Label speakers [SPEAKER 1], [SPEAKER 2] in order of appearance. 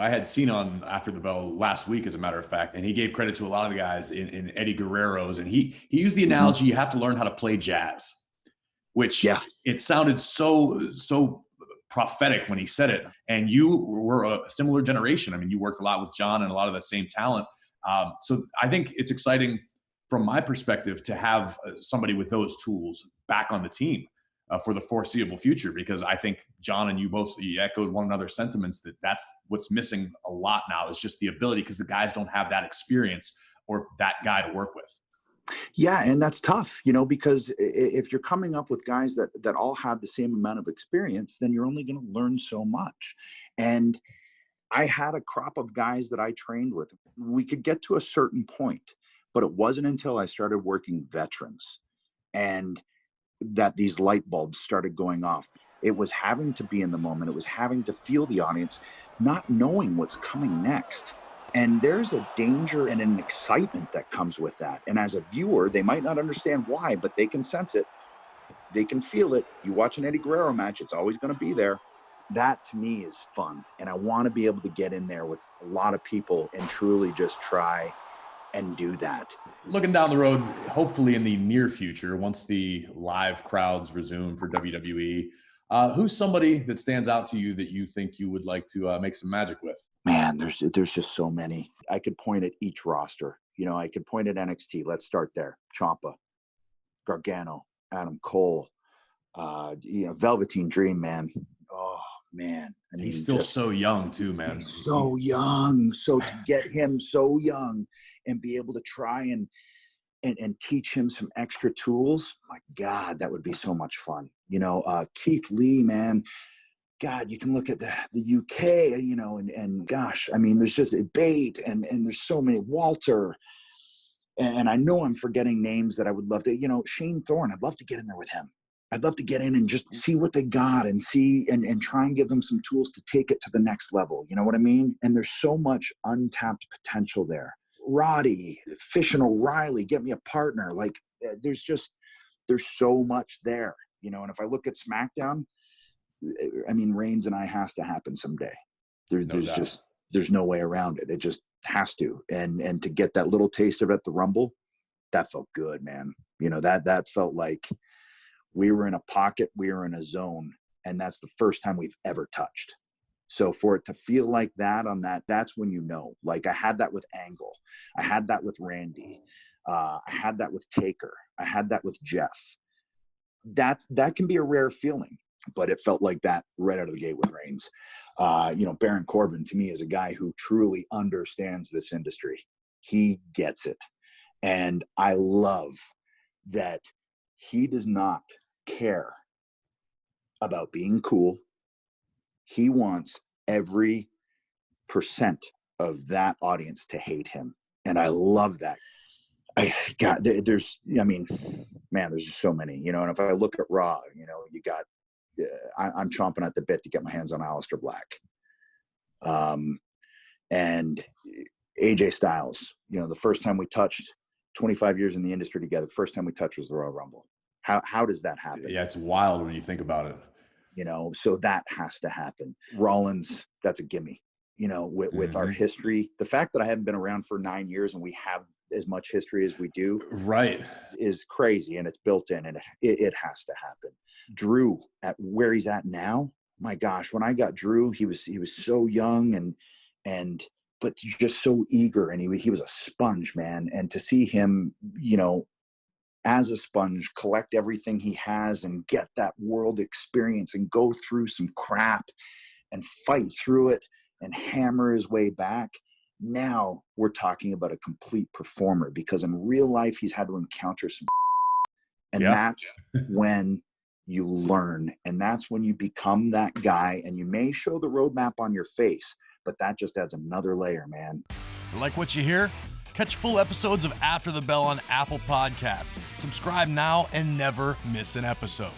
[SPEAKER 1] I had seen on After the Bell last week, as a matter of fact, and he gave credit to a lot of the guys in Eddie Guerrero's, and he used the analogy, you have to learn how to play jazz, which it sounded so prophetic when he said it. And you were a similar generation. I mean, you worked a lot with John and a lot of the same talent. So I think it's exciting from my perspective to have somebody with those tools back on the team for the foreseeable future, because I think John and you both echoed one another's sentiments that that's what's missing a lot now, is just the ability, because the guys don't have that experience or that guy to work with.
[SPEAKER 2] Yeah, and that's tough, because if you're coming up with guys that all have the same amount of experience, then you're only going to learn so much. And I had a crop of guys that I trained with. We could get to a certain point, but it wasn't until I started working veterans and that these light bulbs started going off. It was having to be in the moment. It was having to feel the audience, not knowing what's coming next. And there's a danger and an excitement that comes with that. And as a viewer, they might not understand why, but they can sense it. They can feel it. You watch an Eddie Guerrero match, it's always going to be there. That to me is fun. And I want to be able to get in there with a lot of people and truly just try and do that.
[SPEAKER 1] Looking down the road, hopefully in the near future, once the live crowds resume for WWE, who's somebody that stands out to you that you think you would like to make some magic with?
[SPEAKER 2] Man, there's just so many. I could point at each roster. I could point at NXT. Let's start there. Ciampa, Gargano, Adam Cole, Velveteen Dream, man. Oh, man.
[SPEAKER 1] I mean, he's still so young too, man.
[SPEAKER 2] So young. So to get him so young and be able to try and teach him some extra tools, my God, that would be so much fun. Keith Lee, man. God, you can look at the UK, and gosh, I mean, there's just a Bate and there's so many, Walter. And I know I'm forgetting names that I would love to, Shane Thorne, I'd love to get in there with him. I'd love to get in and just see what they got and see and try and give them some tools to take it to the next level. You know what I mean? And there's so much untapped potential there. Roddy, Fish and O'Reilly, get me a partner. Like there's so much there, and if I look at SmackDown, I mean, Reigns and I has to happen someday. There's no way around it. It just has to. And to get that little taste of it at the Rumble, that felt good, man. That felt like we were in a pocket, we were in a zone, and that's the first time we've ever touched. So for it to feel like that on that's when like I had that with Angle. I had that with Randy. I had that with Taker. I had that with Jeff. That can be a rare feeling. But it felt like that right out of the gate with Reigns. Baron Corbin to me is a guy who truly understands this industry. He gets it. And I love that he does not care about being cool. He wants every percent of that audience to hate him. And I love that. There's just so many, and if I look at Raw, you got, I'm chomping at the bit to get my hands on Aleister Black. And AJ Styles, the first time we touched, 25 years in the industry together, first time we touched was the Royal Rumble. How does that happen?
[SPEAKER 1] Yeah, it's wild when you think about it.
[SPEAKER 2] So that has to happen. Rollins, that's a gimme. With our history, the fact that I haven't been around for 9 years and we have as much history as we do,
[SPEAKER 1] right, is
[SPEAKER 2] crazy, and it's built in, and it has to happen. Drew, at where he's at now, my gosh, when I got Drew, he was so young but just so eager, and he was a sponge, man. And to see him, as a sponge, collect everything he has and get that world experience and go through some crap and fight through it and hammer his way back. Now we're talking about a complete performer, because in real life he's had to encounter some and that's when you learn, and that's when you become that guy, and you may show the roadmap on your face, but that just adds another layer, man.
[SPEAKER 3] Like what you hear? Catch full episodes of After the Bell on Apple Podcasts. Subscribe now and never miss an episode.